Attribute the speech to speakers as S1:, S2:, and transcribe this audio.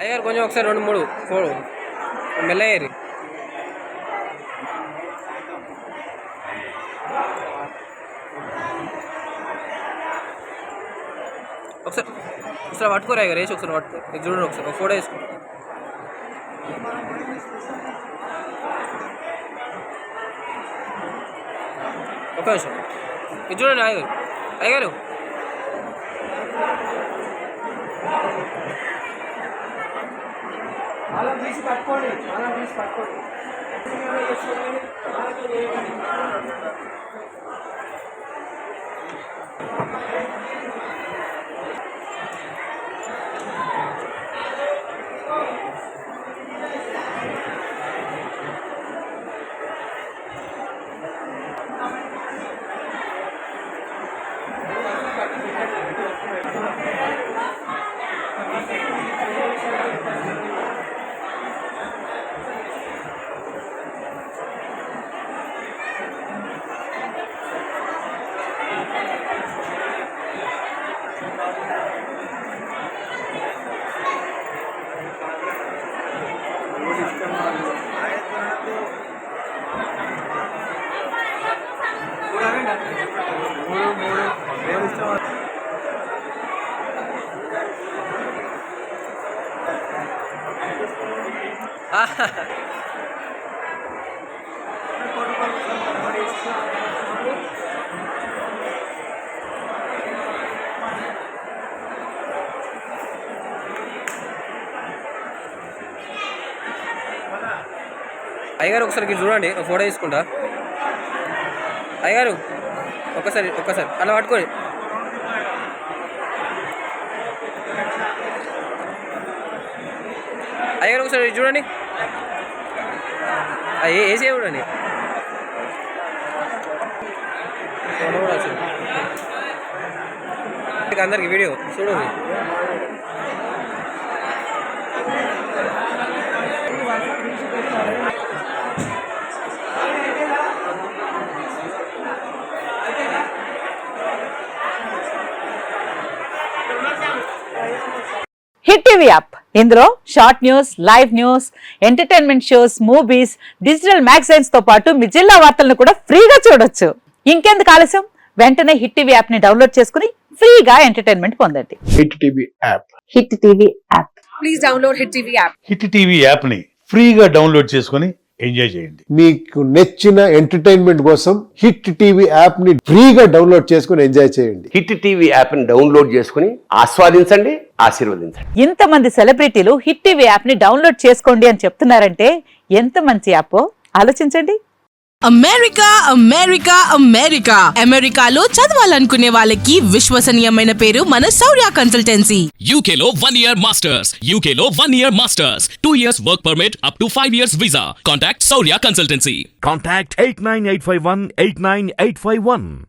S1: అయ్యారు కొంచెం ఒకసారి 2-3 ఫోన్ మెల్లయ్యారు. ఒకసారి పట్టుకోరా అయ్యారు, వేసి ఒకసారి పట్టుకో, ఇది చూడండి ఒకసారి ఒక ఫోటో వేసుకో. ఒక నిమిషం ఇది చూడండి అయ్యారు. అయ్యారు
S2: అలా తీసి పట్టుకోండి, అలా తీసి పట్టుకోండి.
S1: అయ్యగారు ఒకసారి చూడండి, ఫోటో తీసుకుంటా. అయ్యగారు ఒక్కసారి అలా పట్టుకోండి. అయ్యగారు ఒకసారి చూడండి, వేసే చూడండి. ఫోటో కూడా వచ్చింది అందరికి, వీడియో చూడండి.
S3: TV app. ఇందులో short news, live news, entertainment shows, movies, digital magazines తో పాటు మీ జిల్లా వార్తలను కూడా ఫ్రీగా చూడొచ్చు. ఇంకెందుకు ఆలస్యం, వెంటనే హిట్ టీవీ యాప్ ని డౌన్లోడ్ చేసుకుని ఫ్రీగా ఎంటర్టైన్మెంట్ పొందండి.
S4: Hit TV app.
S3: Hit TV app.
S5: Please download Hit TV app.
S6: Hit TV యాప్ని ఫ్రీగా డౌన్లోడ్ చేసుకొని ఎంజాయ్ చేయండి.
S4: మీకు నచ్చిన ఎంటర్టైన్మెంట్ కోసం హిట్ టీవీ యాప్ ని ఫ్రీగా డౌన్లోడ్ చేసుకుని ఎంజాయ్ చేయండి.
S7: హిట్ టీవీ యాప్ని డౌన్లోడ్ చేసుకుని ఆస్వాదించండి, ఆశీర్వదించండి.
S3: ఇంతమంది సెలబ్రిటీలు హిట్ టీవీ యాప్ ని డౌన్లోడ్ చేసుకోండి అని చెప్తున్నారంటే ఎంత మంచి యాప్ ఆలోచించండి.
S5: అమెరికా అమెరికా అమెరికా అమెరికాలో చదవాలనుకునే వాళ్ళకి విశ్వసనీయమైన పేరు మన శౌర్య consultancy.
S8: UK Law 1 Year Masters. UK Law 1 Year Masters. 2 years work permit up to 5 years visa. Contact Saurya Consultancy.
S9: Contact 89851 89851.